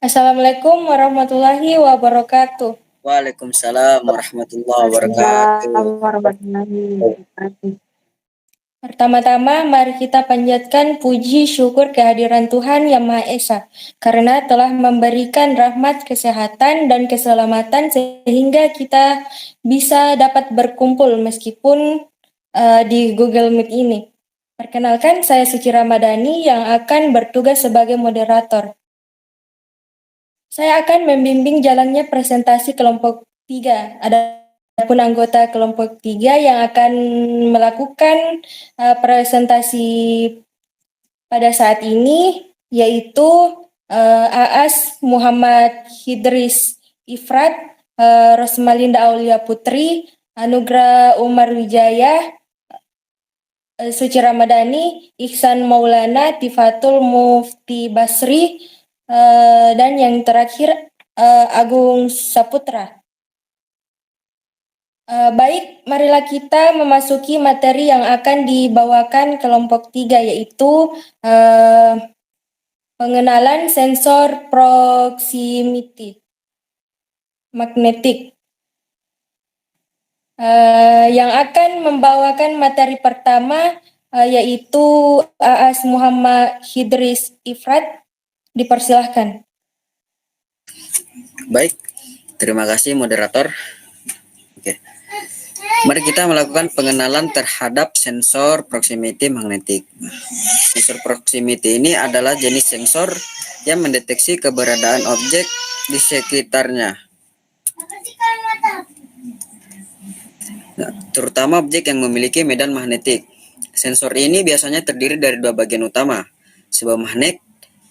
Assalamualaikum warahmatullahi wabarakatuh. Waalaikumsalam warahmatullahi wabarakatuh. Pertama-tama, mari kita panjatkan puji syukur kehadiran Tuhan Yang Maha Esa, karena telah memberikan rahmat kesehatan dan keselamatan sehingga kita bisa dapat berkumpul meskipun di Google Meet ini. Perkenalkan, saya Suci Ramadhani yang akan bertugas sebagai moderator. Saya akan membimbing jalannya presentasi kelompok 3. Adapun anggota kelompok 3 yang akan melakukan presentasi pada saat ini yaitu Aas Muhammad Hidris Ifrat, Rosmalinda Aulia Putri, Anugrah Umar Wijaya, Suci Ramadhani, Ihsan Maulana, Tifatul Mufti Basri, dan yang terakhir Agung Saputra. Baik, marilah kita memasuki materi yang akan dibawakan kelompok 3, yaitu pengenalan sensor proximity magnetik. Yang akan membawakan materi pertama yaitu Aas Muhammad Hidris Ifrat. Dipersilahkan. Baik, terima kasih moderator. Oke. Mari kita melakukan pengenalan terhadap sensor proximity magnetik. Sensor proximity ini adalah jenis sensor yang mendeteksi keberadaan objek di sekitarnya. Terutama objek yang memiliki medan magnetik. Sensor ini biasanya terdiri dari dua bagian utama, sebuah magnet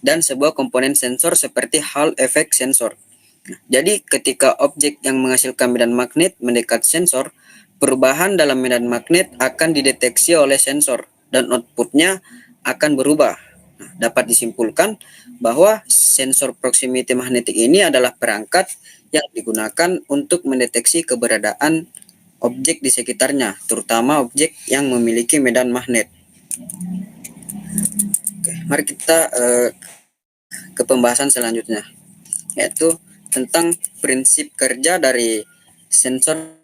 dan sebuah komponen sensor seperti Hall effect sensor. Jadi ketika objek yang menghasilkan medan magnet mendekat sensor, perubahan dalam medan magnet akan dideteksi oleh sensor dan outputnya akan berubah. Dapat disimpulkan bahwa sensor proximity magnetik ini adalah perangkat yang digunakan untuk mendeteksi keberadaan objek di sekitarnya, terutama objek yang memiliki medan magnet. Oke, mari kita ke pembahasan selanjutnya, yaitu tentang prinsip kerja dari sensor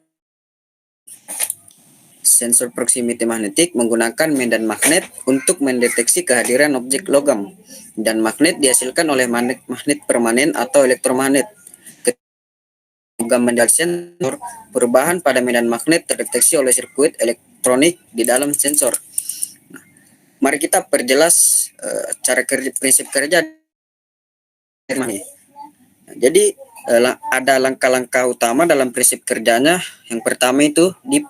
proximity magnetik menggunakan medan magnet untuk mendeteksi kehadiran objek logam. Dan magnet dihasilkan oleh magnet permanen atau elektromagnet. Logam medan sensor, perubahan pada medan magnet terdeteksi oleh sirkuit elektronik di dalam sensor. Nah, mari kita perjelas cara kerja, prinsip kerja. Jadi ada langkah-langkah utama dalam prinsip kerjanya. Yang pertama itu di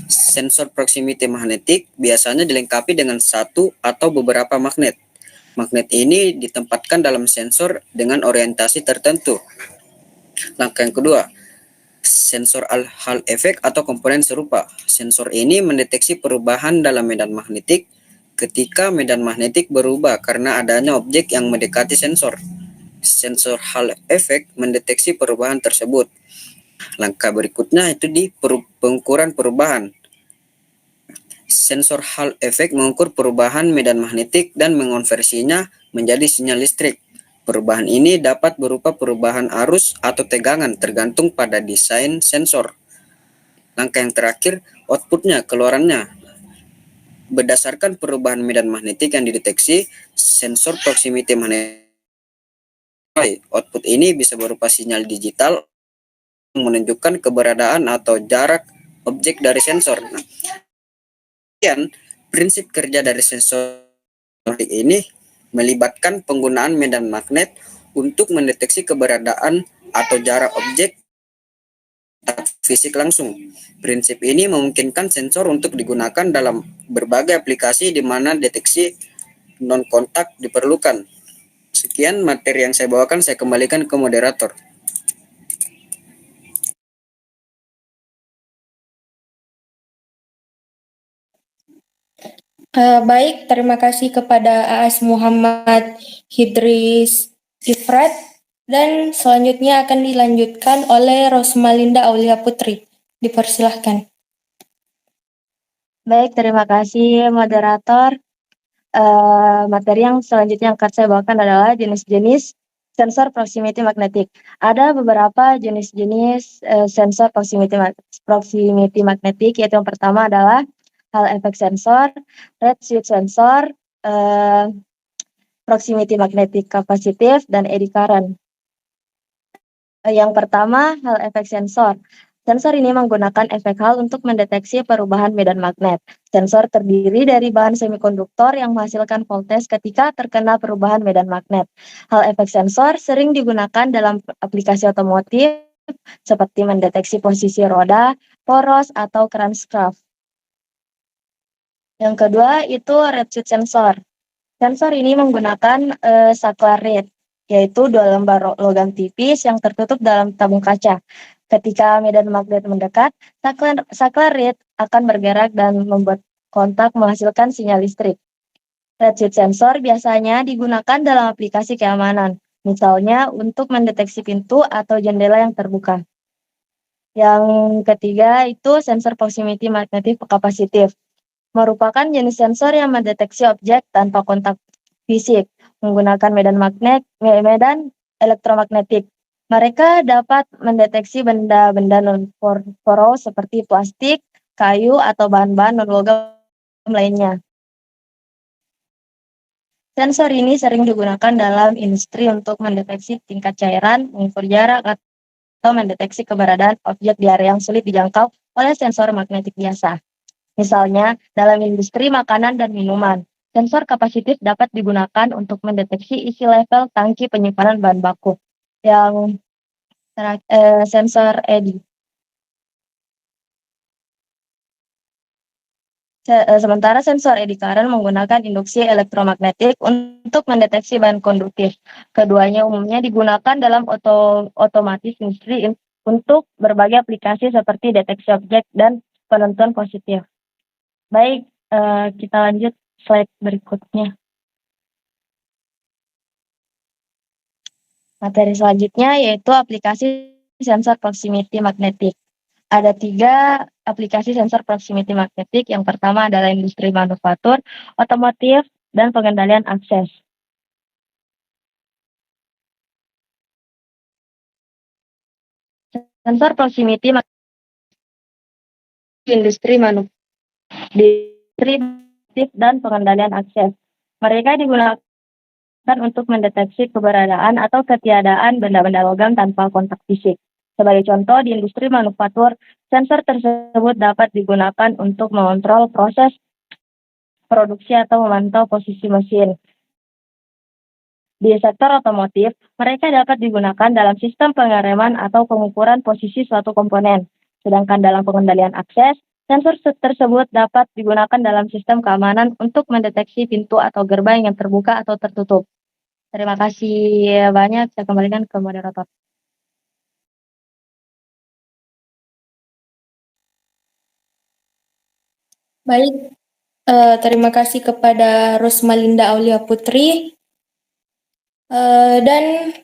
sensor proximity magnetik biasanya dilengkapi dengan satu atau beberapa magnet. Magnet ini ditempatkan dalam sensor dengan orientasi tertentu. Langkah yang kedua, sensor Hall effect atau komponen serupa. Sensor ini mendeteksi perubahan dalam medan magnetik ketika medan magnetik berubah karena adanya objek yang mendekati sensor. Sensor Hall effect mendeteksi perubahan tersebut. Langkah berikutnya itu di pengukuran perubahan. Sensor Hall effect mengukur perubahan medan magnetik dan mengonversinya menjadi sinyal listrik. Perubahan ini dapat berupa perubahan arus atau tegangan tergantung pada desain sensor. Langkah yang terakhir, outputnya, keluarannya. Berdasarkan perubahan medan magnetik yang dideteksi, sensor proximity magnetik output ini bisa berupa sinyal digital yang menunjukkan keberadaan atau jarak objek dari sensor. Nah, kemudian prinsip kerja dari sensor ini melibatkan penggunaan medan magnet untuk mendeteksi keberadaan atau jarak objek fisik langsung. Prinsip ini memungkinkan sensor untuk digunakan dalam berbagai aplikasi di mana deteksi non-kontak diperlukan. Sekian materi yang saya bawakan, saya kembalikan ke moderator. Baik, terima kasih kepada Aas Muhammad Hidris Ifrat, dan selanjutnya akan dilanjutkan oleh Rosmalinda Aulia Putri. Dipersilahkan. Baik, terima kasih moderator. Materi yang selanjutnya akan saya bawakan adalah jenis-jenis Sensor proximity magnetic. Ada beberapa jenis-jenis sensor proximity magnetic, yaitu yang pertama adalah Hall effect sensor, redshift sensor, proximity magnetic capacitive, dan eddy current. Yang pertama, Hall effect sensor. Sensor ini menggunakan efek Hall untuk mendeteksi perubahan medan magnet. Sensor terdiri dari bahan semikonduktor yang menghasilkan voltage ketika terkena perubahan medan magnet. Hall effect sensor sering digunakan dalam aplikasi otomotif seperti mendeteksi posisi roda, poros, atau crankshaft. Yang kedua itu redshift sensor. Sensor ini menggunakan saklar red, yaitu dua lembar logam tipis yang tertutup dalam tabung kaca. Ketika medan magnet mendekat, saklar red akan bergerak dan membuat kontak menghasilkan sinyal listrik. Redshift sensor biasanya digunakan dalam aplikasi keamanan, misalnya untuk mendeteksi pintu atau jendela yang terbuka. Yang ketiga itu sensor proximity magnetic capacitive, merupakan jenis sensor yang mendeteksi objek tanpa kontak fisik menggunakan medan elektromagnetik. Mereka dapat mendeteksi benda-benda non-poros seperti plastik, kayu, atau bahan-bahan non-logam lainnya. Sensor ini sering digunakan dalam industri untuk mendeteksi tingkat cairan, mengukur jarak, atau mendeteksi keberadaan objek di area yang sulit dijangkau oleh sensor magnetik biasa. Misalnya, dalam industri makanan dan minuman, sensor kapasitif dapat digunakan untuk mendeteksi isi level tangki penyimpanan bahan baku. Yang sensor eddy. Sementara sensor eddy current menggunakan induksi elektromagnetik untuk mendeteksi bahan konduktif. Keduanya umumnya digunakan dalam otomatis industri untuk berbagai aplikasi seperti deteksi objek dan penentuan positif. Baik, kita lanjut slide berikutnya. Materi selanjutnya yaitu aplikasi sensor proximity magnetic. Ada 3 aplikasi sensor proximity magnetic. Yang pertama adalah industri manufaktur, otomotif, dan pengendalian akses. Sensor proximity industri dan pengendalian akses. Mereka digunakan untuk mendeteksi keberadaan atau ketiadaan benda-benda logam tanpa kontak fisik. Sebagai contoh, di industri manufaktur, sensor tersebut dapat digunakan untuk mengontrol proses produksi atau memantau posisi mesin. Di sektor otomotif, mereka dapat digunakan dalam sistem pengereman atau pengukuran posisi suatu komponen. Sedangkan dalam pengendalian akses, sensor tersebut dapat digunakan dalam sistem keamanan untuk mendeteksi pintu atau gerbang yang terbuka atau tertutup. Terima kasih banyak, saya kembalikan ke moderator. Baik, terima kasih kepada Rosmalinda Aulia Putri. Dan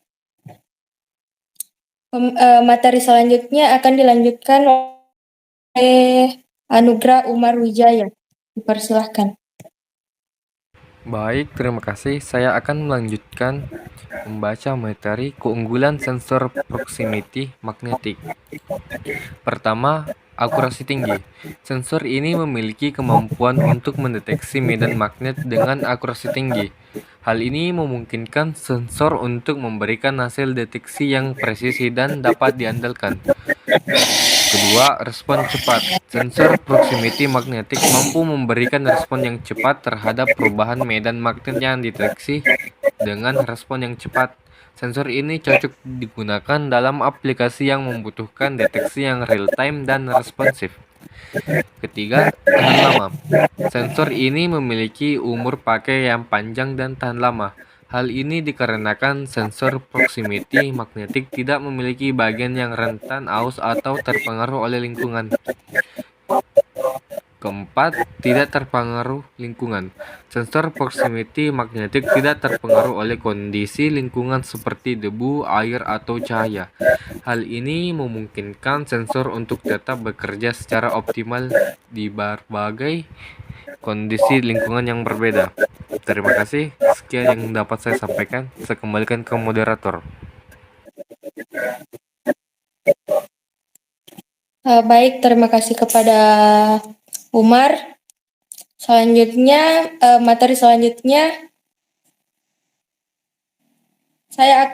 materi selanjutnya akan dilanjutkan oleh Anugrah Umar Wijaya. Dipersilahkan. Baik, terima kasih. Saya akan melanjutkan membaca materi keunggulan sensor proximity magnetic. Pertama, akurasi tinggi. Sensor ini memiliki kemampuan untuk mendeteksi medan magnet dengan akurasi tinggi. Hal ini memungkinkan sensor untuk memberikan hasil deteksi yang presisi dan dapat diandalkan. Kedua, respon cepat. Sensor proximity magnetic mampu memberikan respon yang cepat terhadap perubahan medan magnet yang dideteksi dengan respon yang cepat. Sensor ini cocok digunakan dalam aplikasi yang membutuhkan deteksi yang real-time dan responsif. Ketiga, tahan lama. Sensor ini memiliki umur pakai yang panjang dan tahan lama. Hal ini dikarenakan sensor proximity magnetic tidak memiliki bagian yang rentan aus atau terpengaruh oleh lingkungan. Keempat, tidak terpengaruh lingkungan. Sensor proximity magnetik tidak terpengaruh oleh kondisi lingkungan seperti debu, air, atau cahaya. Hal ini memungkinkan sensor untuk tetap bekerja secara optimal di berbagai kondisi lingkungan yang berbeda. Terima kasih. Sekian yang dapat saya sampaikan. Saya kembalikan ke moderator. Baik, terima kasih kepada Umar. Selanjutnya, materi selanjutnya, saya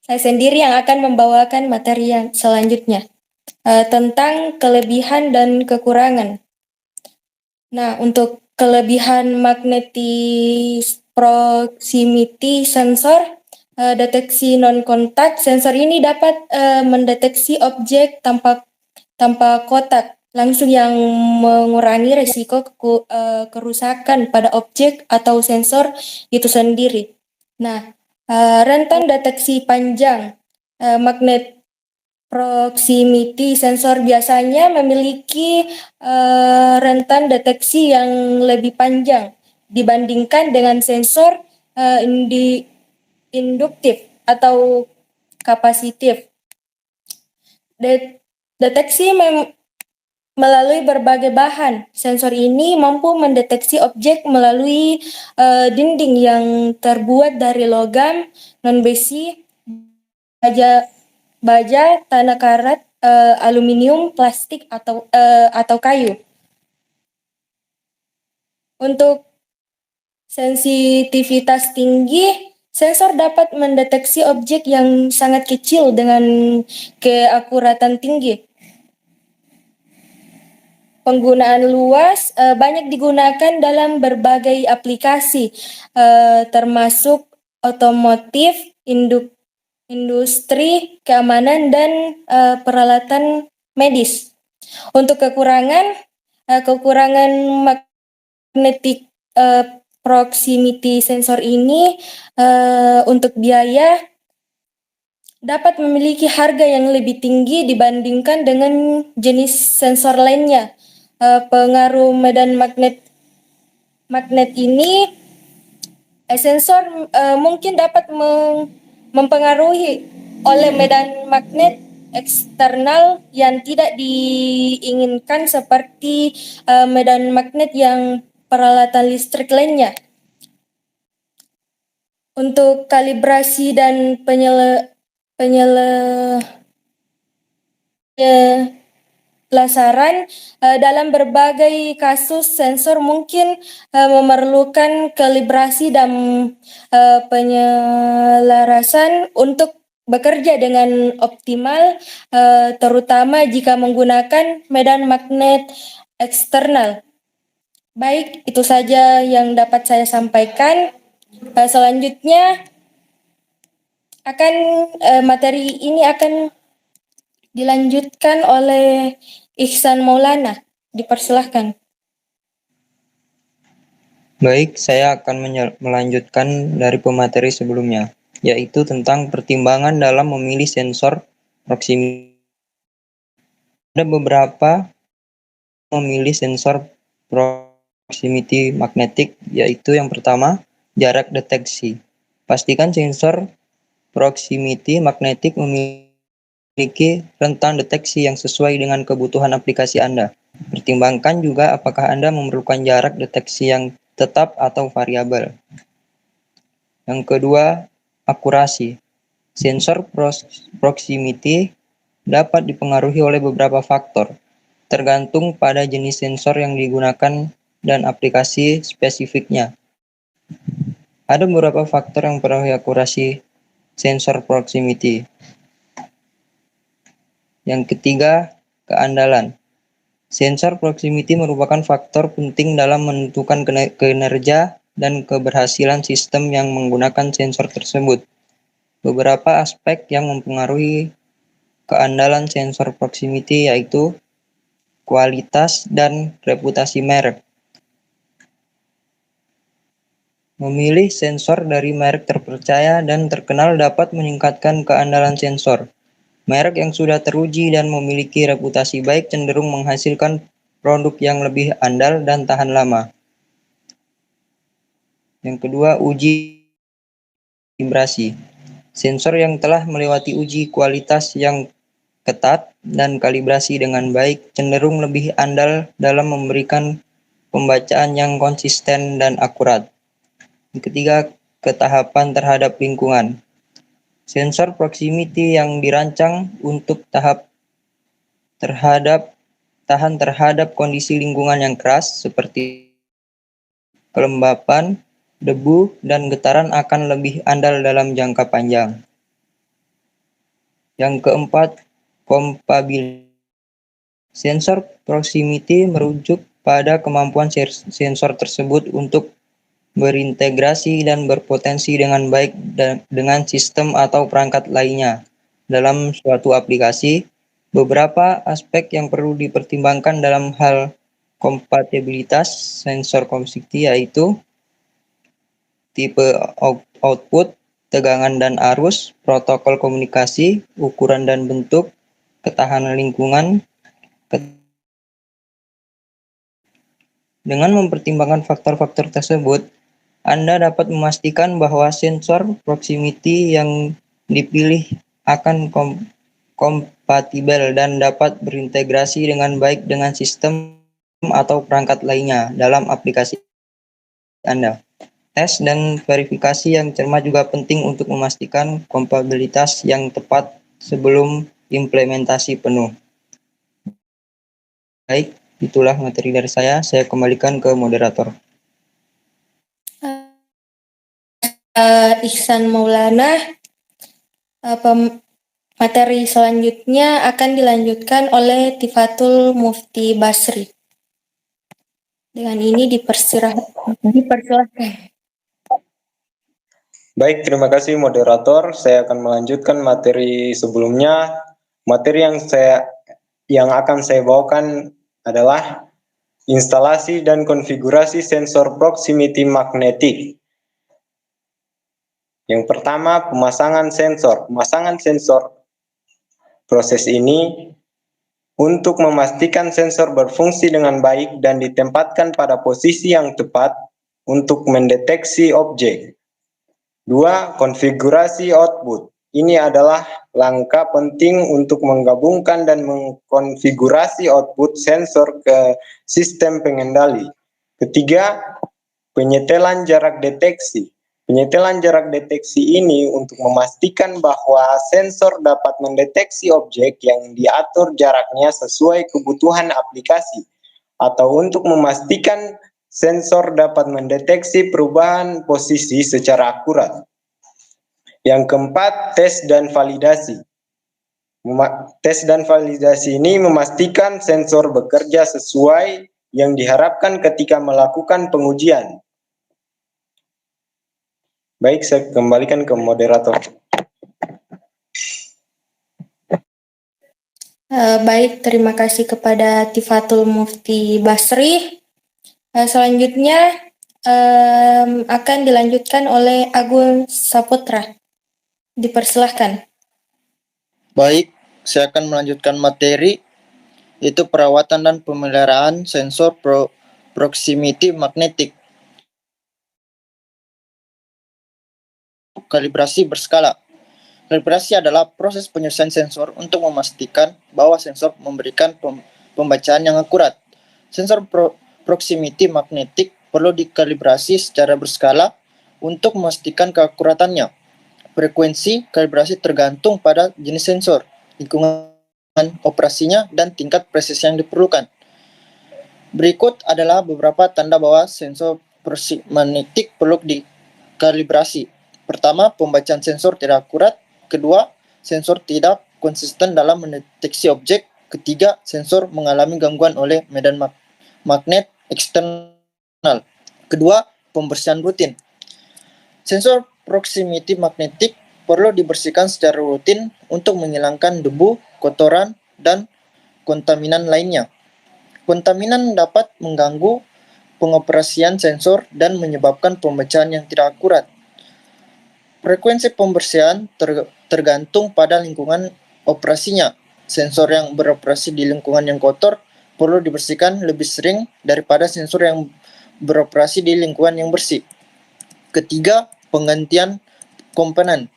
sendiri yang akan membawakan materi yang selanjutnya tentang kelebihan dan kekurangan. Nah, untuk kelebihan magnetic proximity sensor, deteksi non-kontak, sensor ini dapat mendeteksi objek tanpa kotak langsung yang mengurangi risiko kerusakan pada objek atau sensor itu sendiri. Nah, rentan deteksi panjang, magnet proximity sensor biasanya memiliki rentan deteksi yang lebih panjang dibandingkan dengan sensor induktif atau kapasitif. Deteksi melalui berbagai bahan. Sensor ini mampu mendeteksi objek melalui dinding yang terbuat dari logam, non-besi, baja, tanah karat, aluminium, plastik, atau kayu. Untuk sensitivitas tinggi, sensor dapat mendeteksi objek yang sangat kecil dengan keakuratan tinggi. Penggunaan luas banyak digunakan dalam berbagai aplikasi, termasuk otomotif, industri, keamanan, dan peralatan medis. Untuk kekurangan magnetic proximity sensor ini untuk biaya dapat memiliki harga yang lebih tinggi dibandingkan dengan jenis sensor lainnya. Pengaruh medan magnet ini, sensor mungkin dapat mempengaruhi oleh medan magnet eksternal yang tidak diinginkan seperti medan magnet yang peralatan listrik lainnya. Untuk kalibrasi dan penyelesaian dalam berbagai kasus sensor mungkin memerlukan kalibrasi dan penyelarasan untuk bekerja dengan optimal, terutama jika menggunakan medan magnet eksternal. Baik, itu saja yang dapat saya sampaikan. Selanjutnya materi ini akan dilanjutkan oleh Ihsan Maulana. Dipersilahkan. Baik, saya akan melanjutkan dari pemateri sebelumnya, yaitu tentang pertimbangan dalam memilih sensor proximity. Ada beberapa memilih sensor proximity magnetik, yaitu yang pertama, jarak deteksi. Pastikan sensor proximity magnetik memiliki rentang deteksi yang sesuai dengan kebutuhan aplikasi Anda. Pertimbangkan juga apakah Anda memerlukan jarak deteksi yang tetap atau variabel. Yang kedua, akurasi. Sensor proximity dapat dipengaruhi oleh beberapa faktor, tergantung pada jenis sensor yang digunakan dan aplikasi spesifiknya. Ada beberapa faktor yang mempengaruhi akurasi sensor proximity. Yang ketiga, keandalan. Sensor proximity merupakan faktor penting dalam menentukan kinerja dan keberhasilan sistem yang menggunakan sensor tersebut. Beberapa aspek yang mempengaruhi keandalan sensor proximity yaitu kualitas dan reputasi merek. Memilih sensor dari merek terpercaya dan terkenal dapat meningkatkan keandalan sensor. Merek yang sudah teruji dan memiliki reputasi baik cenderung menghasilkan produk yang lebih andal dan tahan lama. Yang kedua, uji kalibrasi. Sensor yang telah melewati uji kualitas yang ketat dan kalibrasi dengan baik cenderung lebih andal dalam memberikan pembacaan yang konsisten dan akurat. Yang ketiga, ketahapan terhadap lingkungan. Sensor proximity yang dirancang untuk tahan terhadap kondisi lingkungan yang keras seperti kelembapan, debu, dan getaran akan lebih andal dalam jangka panjang. Yang keempat, compatibility. Sensor proximity merujuk pada kemampuan sensor tersebut untuk berintegrasi dan berpotensi dengan baik dengan sistem atau perangkat lainnya. Dalam suatu aplikasi, beberapa aspek yang perlu dipertimbangkan dalam hal kompatibilitas sensor proximity yaitu tipe output, tegangan dan arus, protokol komunikasi, ukuran dan bentuk, ketahanan lingkungan. Dengan mempertimbangkan faktor-faktor tersebut, Anda dapat memastikan bahwa sensor proximity yang dipilih akan kompatibel dan dapat berintegrasi dengan baik dengan sistem atau perangkat lainnya dalam aplikasi Anda. Tes dan verifikasi yang cermat juga penting untuk memastikan kompatibilitas yang tepat sebelum implementasi penuh. Baik, itulah materi dari saya. Saya kembalikan ke moderator. Ihsan Maulana. Materi selanjutnya akan dilanjutkan oleh Tifatul Mufti Basri. Dengan ini dipersilahkan. Baik, terima kasih moderator. Saya akan melanjutkan materi sebelumnya. Materi yang akan saya bawakan adalah instalasi dan konfigurasi sensor proximity magnetik. Yang pertama, pemasangan sensor. Pemasangan sensor. Proses ini untuk memastikan sensor berfungsi dengan baik dan ditempatkan pada posisi yang tepat untuk mendeteksi objek. 2. Konfigurasi output. Ini adalah langkah penting untuk menggabungkan dan mengkonfigurasi output sensor ke sistem pengendali. Ketiga, penyetelan jarak deteksi. Penyetelan jarak deteksi ini untuk memastikan bahwa sensor dapat mendeteksi objek yang diatur jaraknya sesuai kebutuhan aplikasi, atau untuk memastikan sensor dapat mendeteksi perubahan posisi secara akurat. Yang keempat, tes dan validasi. Tes dan validasi ini memastikan sensor bekerja sesuai yang diharapkan ketika melakukan pengujian. Baik, saya kembalikan ke moderator. Baik, terima kasih kepada Tifatul Mufti Basri. Selanjutnya akan dilanjutkan oleh Agung Saputra. Dipersilahkan. Baik, saya akan melanjutkan materi, yaitu perawatan dan pemeliharaan sensor proximity magnetik. Kalibrasi berskala. Kalibrasi adalah proses penyesuaian sensor untuk memastikan bahwa sensor memberikan pembacaan yang akurat. Sensor proximity magnetik perlu dikalibrasi secara berskala untuk memastikan keakuratannya. Frekuensi kalibrasi tergantung pada jenis sensor, lingkungan operasinya, dan tingkat presisi yang diperlukan. Berikut adalah beberapa tanda bahwa sensor magnetik perlu dikalibrasi. Pertama, pembacaan sensor tidak akurat. Kedua, sensor tidak konsisten dalam mendeteksi objek. Ketiga, sensor mengalami gangguan oleh medan magnet eksternal. Kedua, pembersihan rutin. Sensor proximity magnetik perlu dibersihkan secara rutin untuk menghilangkan debu, kotoran, dan kontaminan lainnya. Kontaminan dapat mengganggu pengoperasian sensor dan menyebabkan pembacaan yang tidak akurat. Frekuensi pembersihan tergantung pada lingkungan operasinya. Sensor yang beroperasi di lingkungan yang kotor perlu dibersihkan lebih sering daripada sensor yang beroperasi di lingkungan yang bersih. Ketiga, penggantian komponen.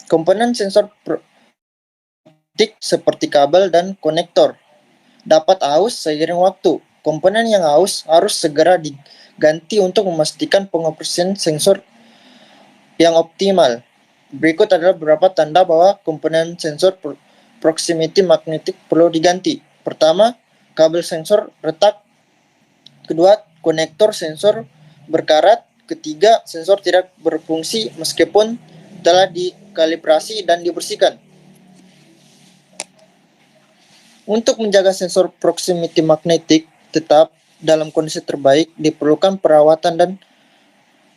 Komponen sensor seperti kabel dan konektor dapat aus seiring waktu. Komponen yang aus harus segera diganti untuk memastikan pengoperasian sensor yang optimal. Berikut adalah beberapa tanda bahwa komponen sensor proximity magnetic perlu diganti. Pertama, kabel sensor retak. Kedua, konektor sensor berkarat. Ketiga, sensor tidak berfungsi meskipun telah dikalibrasi dan dibersihkan. Untuk menjaga sensor proximity magnetic tetap dalam kondisi terbaik, diperlukan perawatan dan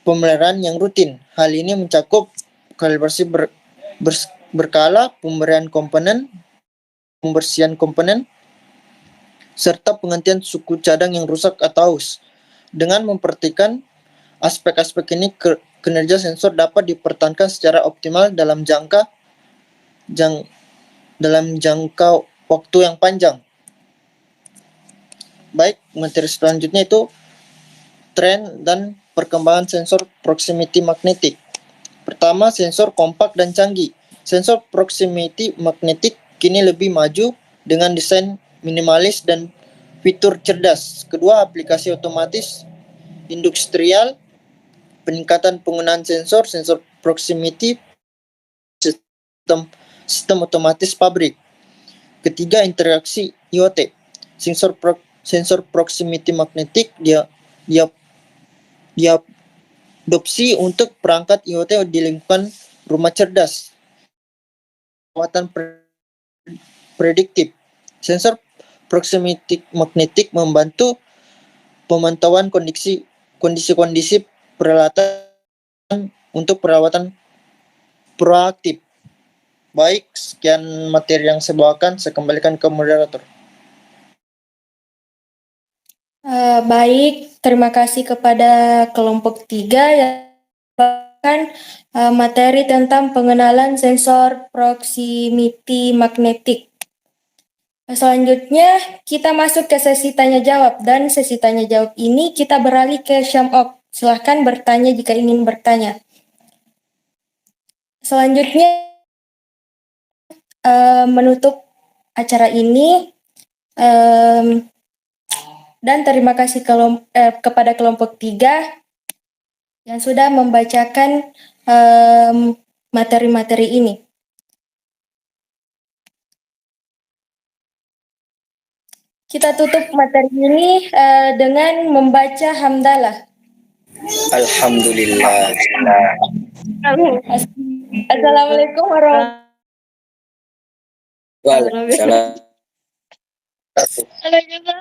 pemeliharaan yang rutin. Hal ini mencakup kalibrasi berkala, pemberian komponen, pembersihan komponen, serta penggantian suku cadang yang rusak atau aus. Dengan memperhatikan aspek-aspek ini, kinerja sensor dapat dipertahankan secara optimal dalam jangka waktu yang panjang. Baik, materi selanjutnya itu tren dan perkembangan sensor proximity magnetic. Pertama, sensor kompak dan canggih. Sensor proximity magnetic kini lebih maju dengan desain minimalis dan fitur cerdas. Kedua, aplikasi otomatis industrial, peningkatan penggunaan sensor proximity, sistem otomatis pabrik. Ketiga, interaksi IoT. Sensor proximity magnetic diadopsi untuk perangkat IoT di lingkungan rumah cerdas. Perawatan prediktif. Sensor proximity magnetic membantu pemantauan kondisi peralatan untuk perawatan proaktif. Baik, sekian materi yang saya bawakan. Saya kembalikan ke moderator. Baik, terima kasih kepada kelompok 3 yang membawakan materi tentang pengenalan sensor proximity magnetic. Selanjutnya, kita masuk ke sesi tanya jawab, dan sesi tanya jawab ini kita beralih ke Syamok. Silahkan bertanya jika ingin bertanya. Selanjutnya, menutup acara ini, dan terima kasih kepada kelompok 3 yang sudah membacakan materi-materi ini. Kita tutup materi ini dengan membaca hamdalah. Alhamdulillah. Assalamualaikum warahmatullahi Waalaikumsalam. Halo juga.